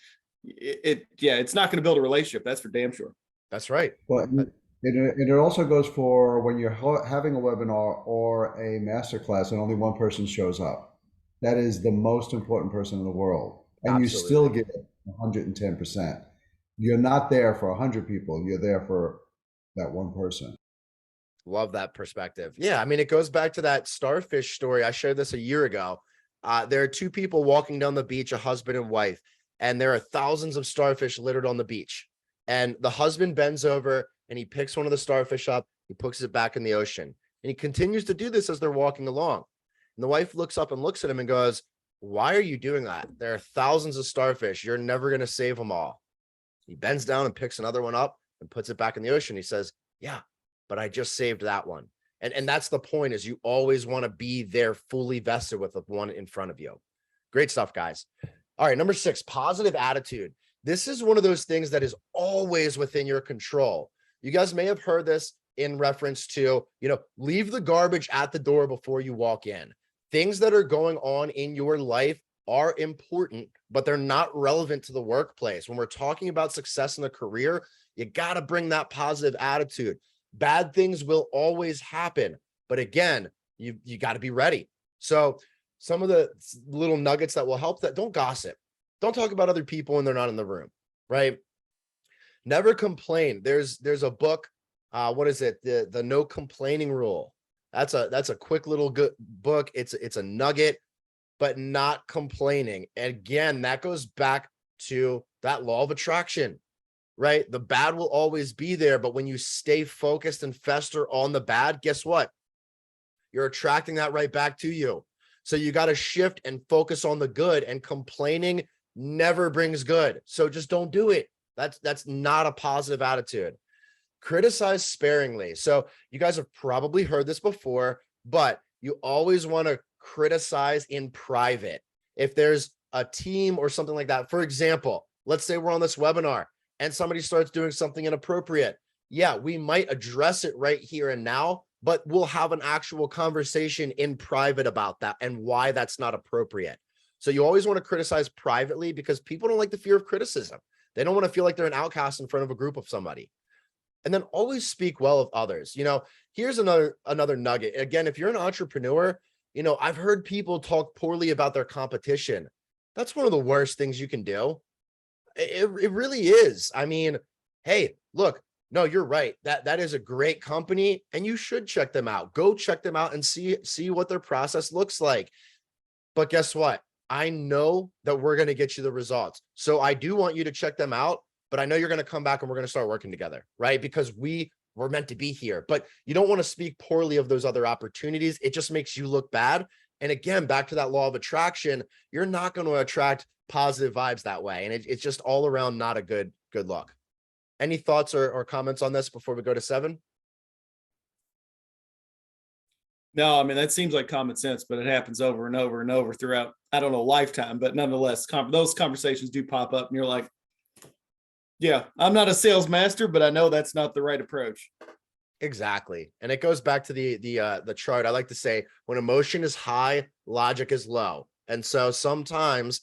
it's not going to build a relationship. That's for damn sure. That's right. But it also goes for when you're having a webinar or a masterclass and only one person shows up. That is the most important person in the world. And you still Absolutely. get 110%. You're not there for 100 people. You're there for that one person. Love that perspective. Yeah, I mean, it goes back to that starfish story. I shared this a year ago. There are two people walking down the beach, a husband and wife, and there are thousands of starfish littered on the beach. And the husband bends over and he picks one of the starfish up, he puts it back in the ocean. And he continues to do this as they're walking along. And the wife looks up and looks at him and goes, "Why are you doing that? There are thousands of starfish. You're never going to save them all." He bends down and picks another one up and puts it back in the ocean. He says, "Yeah, but I just saved that one." And that's the point, is you always want to be there fully vested with the one in front of you. Great stuff, guys. All right, number 6, positive attitude. This is one of those things that is always within your control. You guys may have heard this in reference to, leave the garbage at the door before you walk in. Things that are going on in your life are important, but they're not relevant to the workplace. When we're talking about success in the career, you got to bring that positive attitude. Bad things will always happen, but again, you got to be ready. So some of the little nuggets that will help that: don't gossip. Don't talk about other people when they're not in the room, right? Never complain. There's a book, what is it? The no complaining rule. That's a quick little good book. It's a nugget, but not complaining. Again, that goes back to that law of attraction, right? The bad will always be there, but when you stay focused and fester on the bad, guess what? You're attracting that right back to you. So you got to shift and focus on the good, and complaining never brings good. So just don't do it. That's not a positive attitude. Criticize sparingly. So you guys have probably heard this before, but you always want to criticize in private. If there's a team or something like that, for example, let's say we're on this webinar and somebody starts doing something inappropriate. Yeah, we might address it right here and now, but we'll have an actual conversation in private about that and why that's not appropriate. So you always want to criticize privately, because people don't like the fear of criticism. They don't want to feel like they're an outcast in front of a group of somebody. And then always speak well of others. Here's another nugget. Again, if you're an entrepreneur, I've heard people talk poorly about their competition. That's one of the worst things you can do. It really is. I mean, hey, look, no, you're right. That is a great company and you should check them out. Go check them out and see what their process looks like. But guess what? I know that we're going to get you the results. So I do want you to check them out, but I know you're going to come back and we're going to start working together, right? Because we're meant to be here, but you don't want to speak poorly of those other opportunities. It just makes you look bad. And again, back to that law of attraction, you're not going to attract positive vibes that way. And it's just all around not a good look. Any thoughts or comments on this before we go to 7? No, I mean, that seems like common sense, but it happens over and over and over throughout, I don't know, lifetime, but nonetheless, those conversations do pop up and you're like, yeah, I'm not a sales master, but I know that's not the right approach. Exactly. And it goes back to the chart. I like to say, when emotion is high, logic is low. And so sometimes,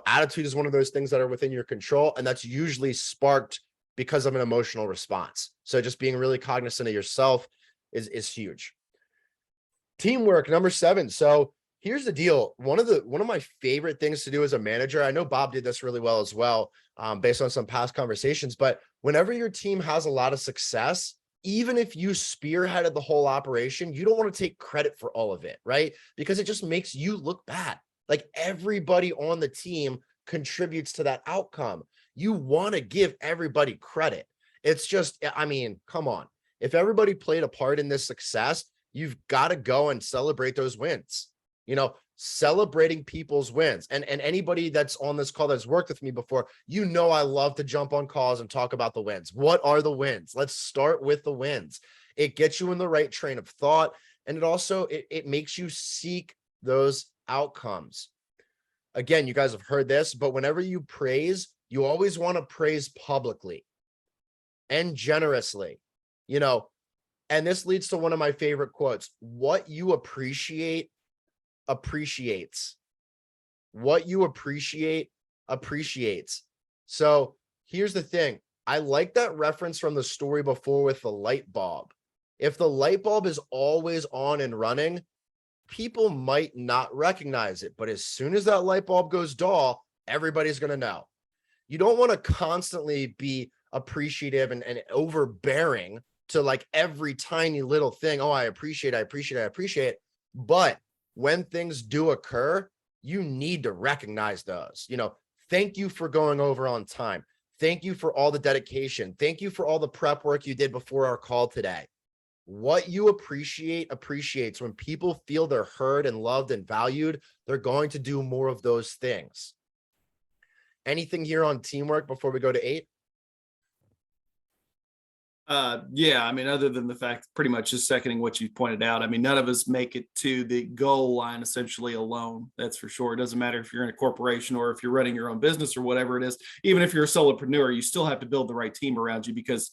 attitude is one of those things that are within your control. And that's usually sparked because of an emotional response. So just being really cognizant of yourself is huge. Teamwork, number 7. So here's the deal. One of my favorite things to do as a manager, I know Bob did this really well as well, based on some past conversations, but whenever your team has a lot of success, even if you spearheaded the whole operation, you don't want to take credit for all of it, right? Because it just makes you look bad. Like, everybody on the team contributes to that outcome. You want to give everybody credit. It's just, I mean, come on. If everybody played a part in this success, you've got to go and celebrate those wins. Celebrating people's wins. And anybody that's on this call that's worked with me before, I love to jump on calls and talk about the wins. What are the wins? Let's start with the wins. It gets you in the right train of thought. And it also, it makes you seek those outcomes. again, you guys have heard this, but whenever you praise, you always want to praise publicly and generously, and this leads to one of my favorite quotes. What you appreciate appreciates. What you appreciate appreciates. So here's the thing. I like that reference from the story before with the light bulb. If the light bulb is always on and running, people might not recognize it. But as soon as that light bulb goes dull, everybody's going to know. You don't want to constantly be appreciative and overbearing to like every tiny little thing. Oh, I appreciate. But when things do occur, you need to recognize those. Thank you for going over on time. Thank you for all the dedication. Thank you for all the prep work you did before our call today. What you appreciate appreciates. When people feel they're heard and loved and valued, they're going to do more of those things. Anything here on teamwork before we go to 8? Yeah, I mean, other than the fact, pretty much just seconding what you pointed out. I mean, none of us make it to the goal line essentially alone. That's for sure. It doesn't matter if you're in a corporation or if you're running your own business or whatever it is. Even if you're a solopreneur, you still have to build the right team around you, because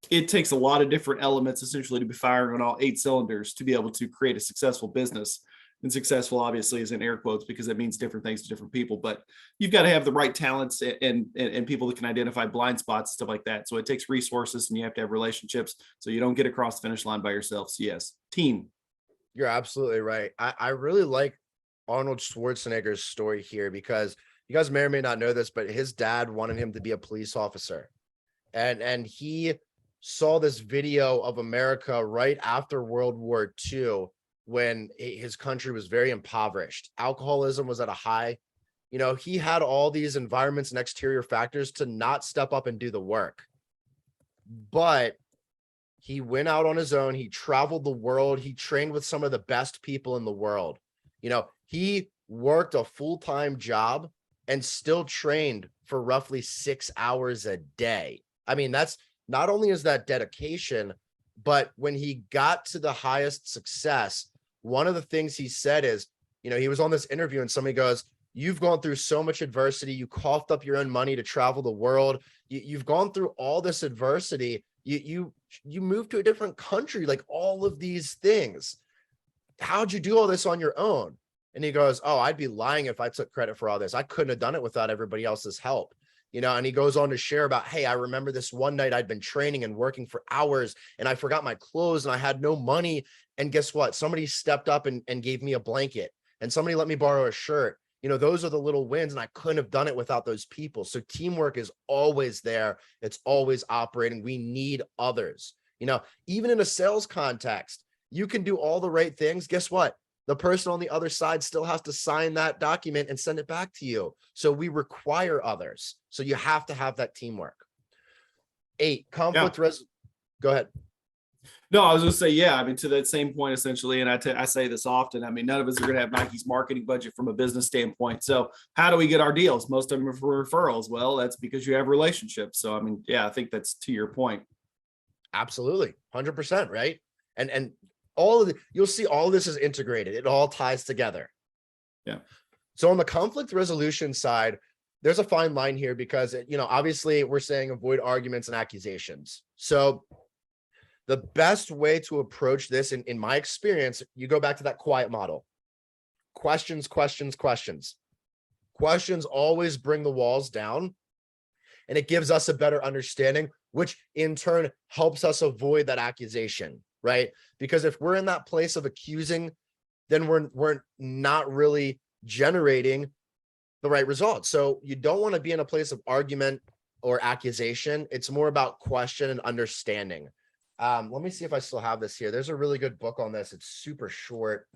it takes a lot of different elements essentially to be firing on all 8 cylinders to be able to create a successful business. And successful obviously is in air quotes, because it means different things to different people, but you've got to have the right talents and people that can identify blind spots and stuff like that. So it takes resources, and you have to have relationships so you don't get across the finish line by yourself. So yes, team. You're absolutely right. I really like Arnold Schwarzenegger's story here, because you guys may or may not know this, but his dad wanted him to be a police officer. And he saw this video of America right after World War II, when his country was very impoverished. Alcoholism was at a high. He had all these environments and exterior factors to not step up and do the work. But he went out on his own. He traveled the world. He trained with some of the best people in the world. He worked a full-time job and still trained for roughly 6 hours a day. I mean, that's not only is that dedication, but when he got to the highest success, one of the things he said is, he was on this interview and somebody goes, "You've gone through so much adversity. You coughed up your own money to travel the world. You've gone through all this adversity. You moved to a different country, like all of these things. How'd you do all this on your own?" And he goes, "Oh, I'd be lying if I took credit for all this. I couldn't have done it without everybody else's help." And he goes on to share about, "Hey, I remember this one night I'd been training and working for hours, and I forgot my clothes and I had no money. And guess what? Somebody stepped up and gave me a blanket, and somebody let me borrow a shirt. Those are the little wins, and I couldn't have done it without those people." So teamwork is always there. It's always operating. We need others. Even in a sales context, you can do all the right things. Guess what? The person on the other side still has to sign that document and send it back to you. So we require others. So you have to have that teamwork. 8, conflict Go ahead. No, I was going to say, yeah, I mean, to that same point, essentially, and I say this often, I mean, none of us are going to have Nike's marketing budget from a business standpoint. So how do we get our deals? Most of them are for referrals. Well, that's because you have relationships. So, I mean, yeah, I think that's to your point. Absolutely. 100%. Right. And all of the, you'll see all of this is integrated. It all ties together. Yeah. So on the conflict resolution side, there's a fine line here, because, obviously we're saying avoid arguments and accusations. So the best way to approach this, in my experience, you go back to that quiet model. Questions always bring the walls down, and it gives us a better understanding, which in turn helps us avoid that accusation, right? Because if we're in that place of accusing, then we're not really generating the right results. So you don't want to be in a place of argument or accusation. It's more about question and understanding. Let me see if I still have this here. There's a really good book on this. It's super short.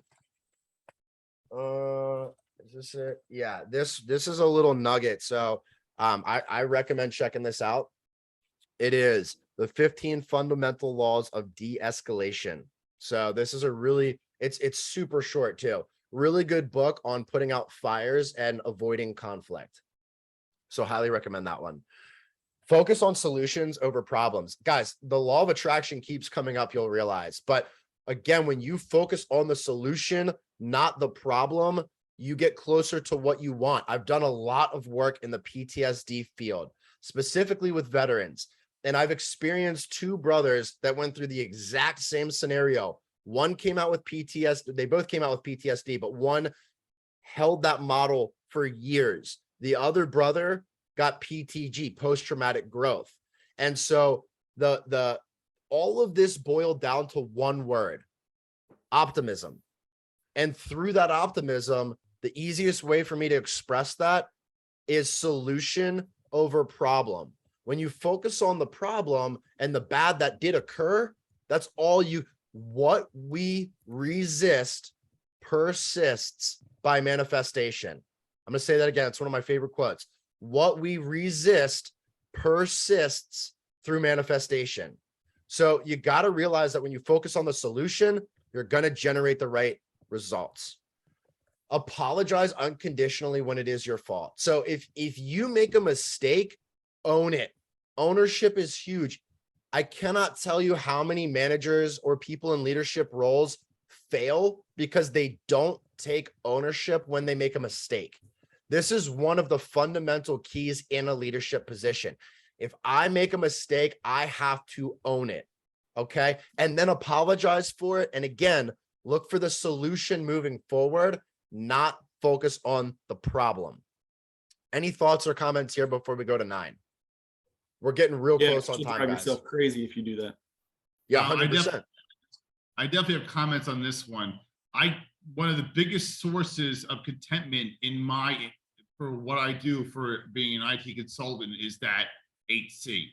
Is this it? Yeah, this is a little nugget. So I recommend checking this out. It is The 15 Fundamental Laws of De-Escalation. So this is a really, it's super short too. Really good book on putting out fires and avoiding conflict. So highly recommend that one. Focus on solutions over problems. Guys, the law of attraction keeps coming up, you'll realize. But again, when you focus on the solution, not the problem, you get closer to what you want. I've done a lot of work in the PTSD field, specifically with veterans. And I've experienced two brothers that went through the exact same scenario. One came out with PTSD. They both came out with PTSD, but one held that model for years. The other brother got PTG, post-traumatic growth. And so all of this boiled down to one word: optimism. And through that optimism, the easiest way for me to express that is solution over problem. When you focus on the problem and the bad that did occur, that's all what we resist persists by manifestation. I'm going to say that again. It's one of my favorite quotes. What we resist persists through manifestation. So you got to realize that when you focus on the solution, you're going to generate the right results. Apologize unconditionally when it is your fault. So if you make a mistake, own it. Ownership is huge. I cannot tell you how many managers or people in leadership roles fail because they don't take ownership when they make a mistake. This is one of the fundamental keys in a leadership position. If I make a mistake, I have to own it. Okay. And then apologize for it. And again, look for the solution moving forward, not focus on the problem. Any thoughts or comments here before we go to 9? We're getting real close on time, drive guys. yourself crazy if you do that. Yeah, 100%. I definitely have comments on this one. One of the biggest sources of contentment for what I do for being an IT consultant is that 8C.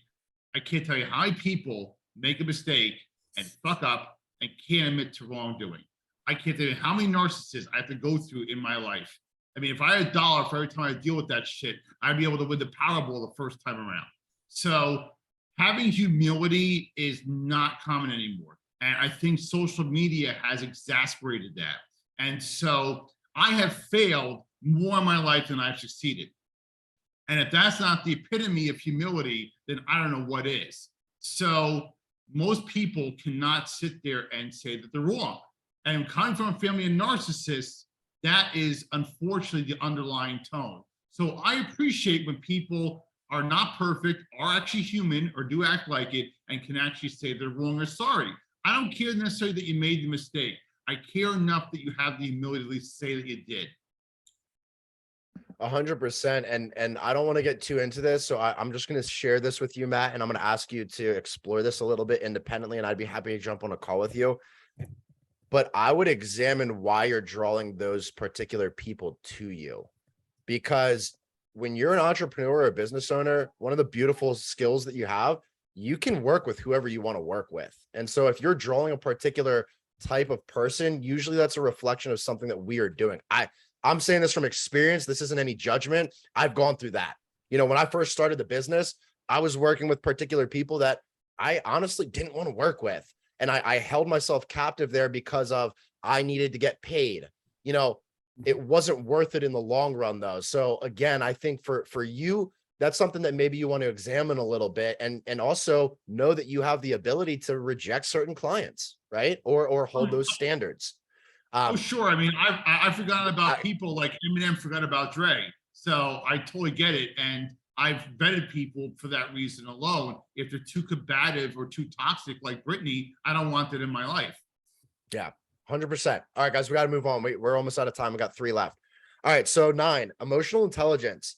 I can't tell you how many people make a mistake and fuck up and can't admit to wrongdoing. I can't tell you how many narcissists I have to go through in my life. I mean, if I had $1 for every time I deal with that shit, I'd be able to win the Powerball the first time around. So having humility is not common anymore. And I think social media has exacerbated that. And so I have failed more in my life than I've succeeded. And if that's not the epitome of humility, then I don't know what is. So most people cannot sit there and say that they're wrong. And coming from a family of narcissists, that is unfortunately the underlying tone. So I appreciate when people are not perfect, are actually human, or do act like it, and can actually say they're wrong or sorry. I don't care necessarily that you made the mistake. I care enough that you have the humility to at least say that you did. 100%. And I don't want to get too into this. So I'm just going to share this with you, Matt, and I'm going to ask you to explore this a little bit independently, and I'd be happy to jump on a call with you. But I would examine why you're drawing those particular people to you. Because when you're an entrepreneur or a business owner, one of the beautiful skills that you can work with whoever you want to work with. And so if you're drawing a particular type of person, usually that's a reflection of something that we are doing. I'm saying this from experience. This isn't any judgment. I've gone through that. You know, when I first started the business, I was working with particular people that I honestly didn't want to work with. And I held myself captive there because of I needed to get paid. You know, it wasn't worth it in the long run, though. So again, I think for you, that's something that maybe you want to examine a little bit, and also know that you have the ability to reject certain clients, right? Or hold those standards. Oh, sure. I mean, I've forgotten about people like Eminem forgot about Dre. So I totally get it. And I've vetted people for that reason alone. If they're too combative or too toxic, like Brittany, I don't want that in my life. Yeah, 100%. All right, guys, we got to move on. We're almost out of time. We got 3 left. All right, so 9, emotional intelligence.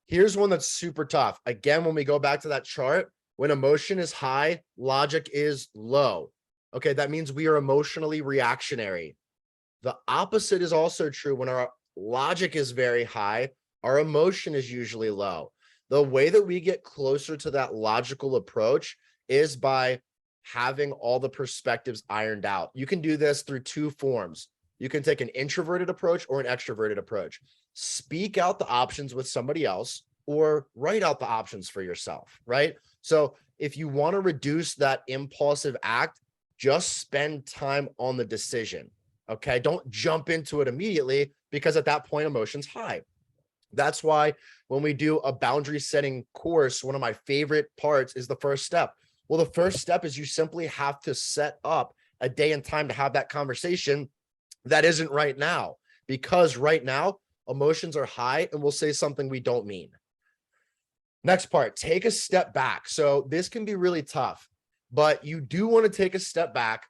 Here's one that's super tough. Again, when we go back to that chart, when emotion is high, logic is low. Okay, that means we are emotionally reactionary. The opposite is also true. When our logic is very high, our emotion is usually low. The way that we get closer to that logical approach is by having all the perspectives ironed out. You can do this through 2 forms. You can take an introverted approach or an extroverted approach. Speak out the options with somebody else or write out the options for yourself, right? So if you want to reduce that impulsive act, just spend time on the decision. Okay, don't jump into it immediately, because at that point, emotion's high. That's why when we do a boundary setting course, one of my favorite parts is the first step. Well, the first step is you simply have to set up a day and time to have that conversation that isn't right now. because right now emotions are high and we'll say something we don't mean. Next part, take a step back. So this can be really tough, but you do want to take a step back,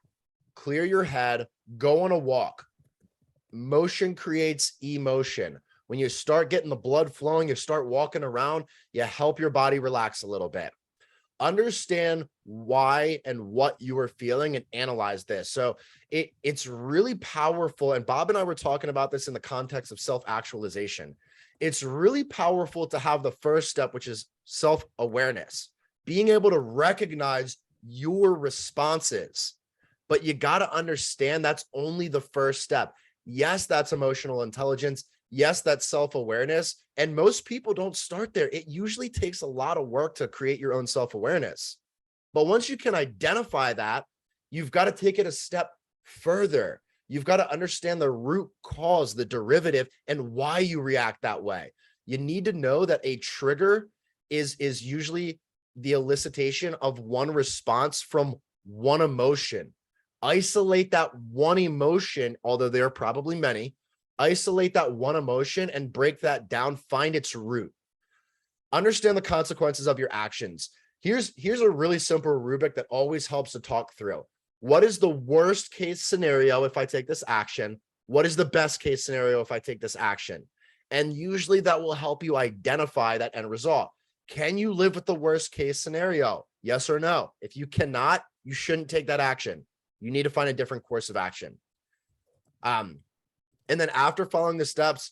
clear your head, go on a walk. Motion creates emotion. When you start getting the blood flowing, you start walking around, you help your body relax a little bit. Understand why and what you are feeling and analyze this. So it's really powerful. And Bob and I were talking about this in the context of self-actualization. It's really powerful to have the first step, which is self-awareness, being able to recognize your responses. But you got to understand that's only the first step. Yes, that's emotional intelligence. Yes, that's self-awareness. And most people don't start there. It usually takes a lot of work to create your own self-awareness. But once you can identify that, you've got to take it a step further. You've got to understand the root cause, the derivative, and why you react that way. You need to know that a trigger is usually the elicitation of one response from one emotion. Isolate that one emotion, although there are probably many. Isolate that one emotion and break that down, find its root. Understand the consequences of your actions. Here's a really simple rubric that always helps to talk through. What is the worst case scenario if I take this action? What is the best case scenario if I take this action? And usually that will help you identify that end result. Can you live with the worst case scenario? Yes or no? If you cannot, you shouldn't take that action. You need to find a different course of action. And then after following the steps,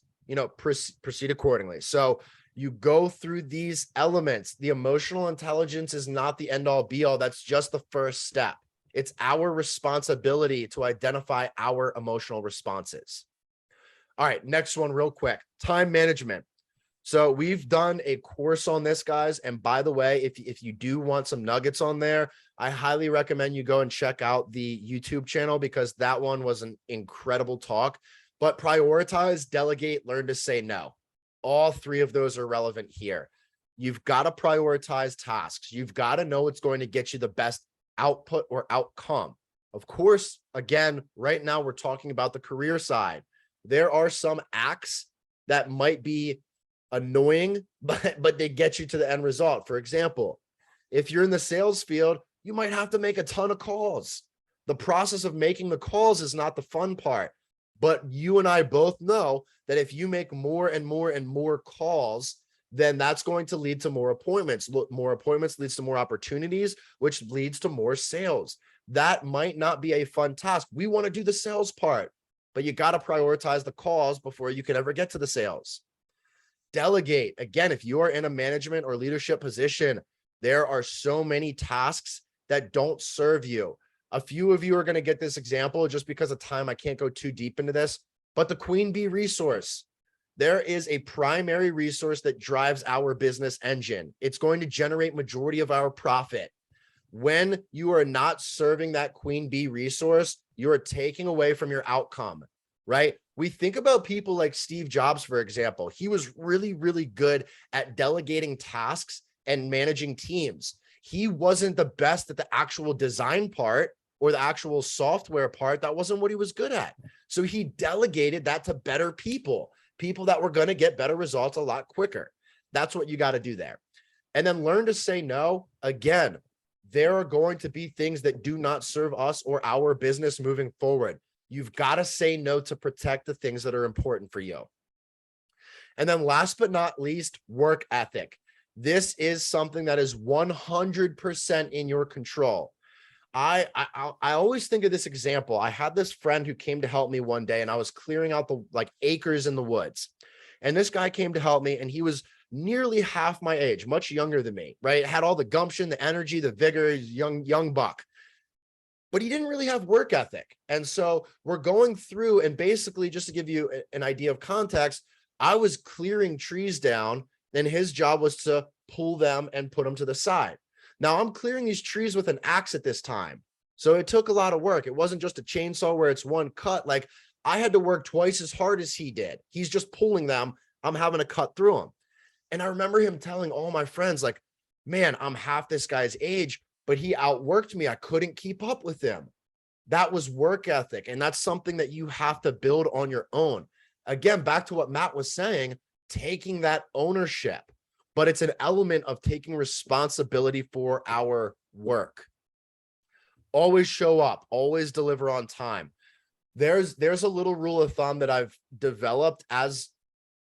proceed accordingly. So you go through these elements. The emotional intelligence is not the end all be all. That's just the first step. It's our responsibility to identify our emotional responses. All right, next one real quick, time management. So we've done a course on this, guys. And by the way, if you do want some nuggets on there, I highly recommend you go and check out the YouTube channel because that one was an incredible talk. But prioritize, delegate, learn to say no. All three of those are relevant here. You've got to prioritize tasks. You've got to know what's going to get you the best output or outcome. Of course, again, right now we're talking about the career side. There are some acts that might be annoying, but they get you to the end result. For example, if you're in the sales field, you might have to make a ton of calls. The process of making the calls is not the fun part. But you and I both know that if you make more and more and more calls, then that's going to lead to more appointments. More appointments leads to more opportunities, which leads to more sales. That might not be a fun task. We want to do the sales part, but you got to prioritize the calls before you can ever get to the sales. Delegate. Again, if you are in a management or leadership position, there are so many tasks that don't serve you. A few of you are going to get this example just because of time. I can't go too deep into this, but the Queen Bee resource, there is a primary resource that drives our business engine. It's going to generate majority of our profit. When you are not serving that Queen Bee resource, you are taking away from your outcome, right? We think about people like Steve Jobs, for example. He was really, really good at delegating tasks and managing teams. He wasn't the best at the actual design part or the actual software part. That wasn't what he was good at. So he delegated that to better people that were going to get better results a lot quicker. That's what you got to do there. And then learn to say no. Again, there are going to be things that do not serve us or our business moving forward. You've got to say no to protect the things that are important for you. And then last but not least, work ethic. This is something that is 100% in your control. I always think of this example. I had this friend who came to help me one day, and I was clearing out the acres in the woods. And this guy came to help me, and he was nearly half my age, much younger than me, right? Had all the gumption, the energy, the vigor, young buck. But he didn't really have work ethic. And so we're going through, and basically, just to give you an idea of context, I was clearing trees down, then his job was to pull them and put them to the side. Now I'm clearing these trees with an axe at this time. So it took a lot of work. It wasn't just a chainsaw where it's one cut. Like I had to work twice as hard as he did. He's just pulling them. I'm having to cut through them. And I remember him telling all my friends, like, man, I'm half this guy's age, but he outworked me. I couldn't keep up with him. That was work ethic. And that's something that you have to build on your own. again, back to what Matt was saying, taking that ownership, but it's an element of taking responsibility for our work. Always show up, always deliver on time. There's a little rule of thumb that I've developed, as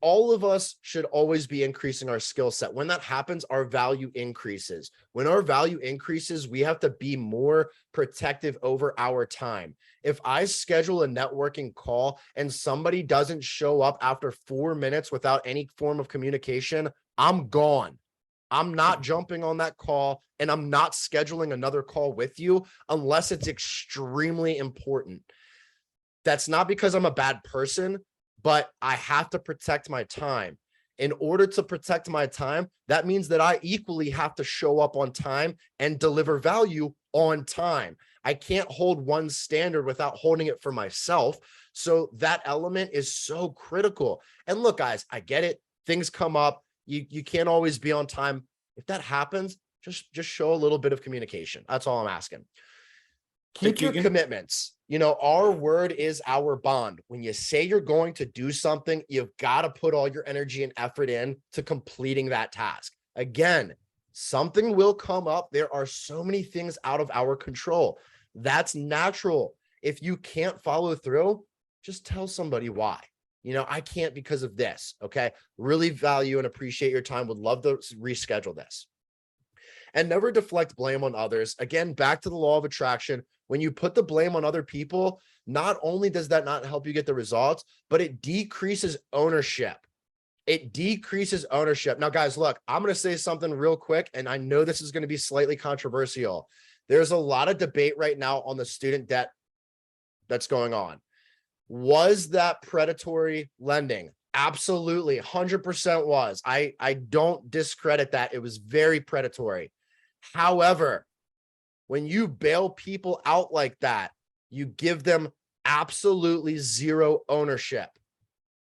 all of us should always be increasing our skill set. When that happens, our value increases. When our value increases, we have to be more protective over our time. If I schedule a networking call and somebody doesn't show up after 4 minutes without any form of communication, I'm gone. I'm not jumping on that call, and I'm not scheduling another call with you unless it's extremely important. That's not because I'm a bad person, but I have to protect my time. In order to protect my time, that means that I equally have to show up on time and deliver value on time. I can't hold one standard without holding it for myself. So that element is so critical. And look, guys, I get it. Things come up. You can't always be on time. If that happens, just show a little bit of communication. That's all I'm asking. Keep your commitments. You know, our word is our bond. When you say you're going to do something, you've got to put all your energy and effort in to completing that task. Again, something will come up. There are so many things out of our control. That's natural. If you can't follow through, just tell somebody why. You know, I can't because of this. Okay. Really value and appreciate your time. Would love to reschedule this. And never deflect blame on others. Again, back to the law of attraction. When you put the blame on other people, not only does that not help you get the results, but it decreases ownership. It decreases ownership. Now, guys, look, I'm going to say something real quick, and I know this is going to be slightly controversial. There's a lot of debate right now on the student debt that's going on. Was that predatory lending? Absolutely. 100% was. I don't discredit that. It was very predatory. However, when you bail people out like that, you give them absolutely zero ownership.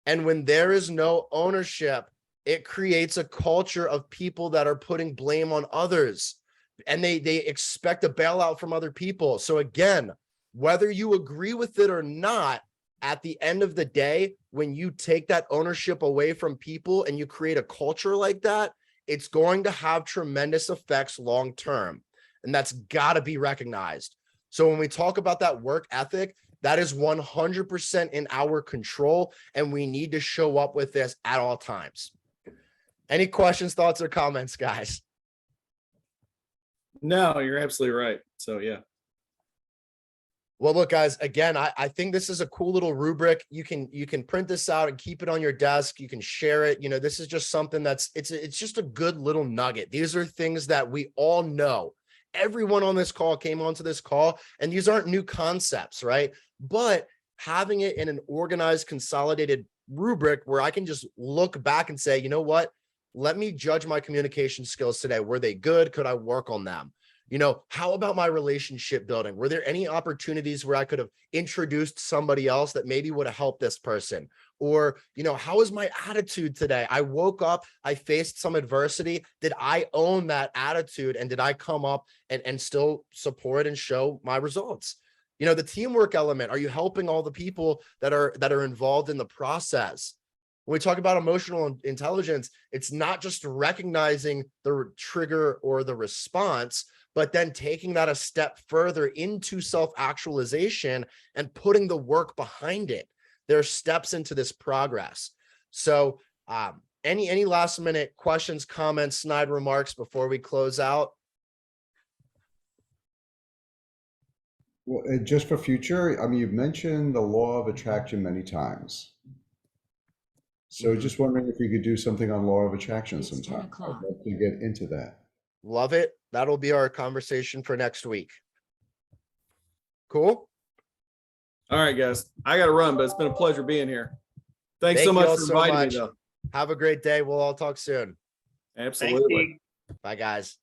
And when there is no ownership, it creates a culture of people that are putting blame on others, and they expect a bailout from other people. So again, whether you agree with it or not, at the end of the day, when you take that ownership away from people and you create a culture like that, it's going to have tremendous effects long term. And that's got to be recognized. So when we talk about that work ethic, that is 100% in our control, and we need to show up with this at all times. Any questions, thoughts, or comments, guys? No, you're absolutely right. So, yeah. Well, look, guys, again, I think this is a cool little rubric. You can print this out and keep it on your desk. You can share it. You know, this is just something it's just a good little nugget. These are things that we all know. Everyone on this call came onto this call, and these aren't new concepts, right? But having it in an organized, consolidated rubric where I can just look back and say, you know what? Let me judge my communication skills today. Were they good? Could I work on them? You know, how about my relationship building? Were there any opportunities where I could have introduced somebody else that maybe would have helped this person? Or, you know, how is my attitude today? I woke up, I faced some adversity. Did I own that attitude? And did I come up and still support and show my results? You know, the teamwork element. Are you helping all the people that are involved in the process? When we talk about emotional intelligence, it's not just recognizing the trigger or the response, but then taking that a step further into self-actualization and putting the work behind it. There are steps into this progress. So any last minute questions, comments, snide remarks before we close out? Well, just for future, I mean, you've mentioned the law of attraction many times. So just wondering if you could do something on law of attraction sometime. I'd love to get into that. Love it. That'll be our conversation for next week. Cool. All right, guys. I got to run, but it's been a pleasure being here. Thanks Thank so you much all for so inviting much. me, though. Have a great day. We'll all talk soon. Absolutely. Bye, guys.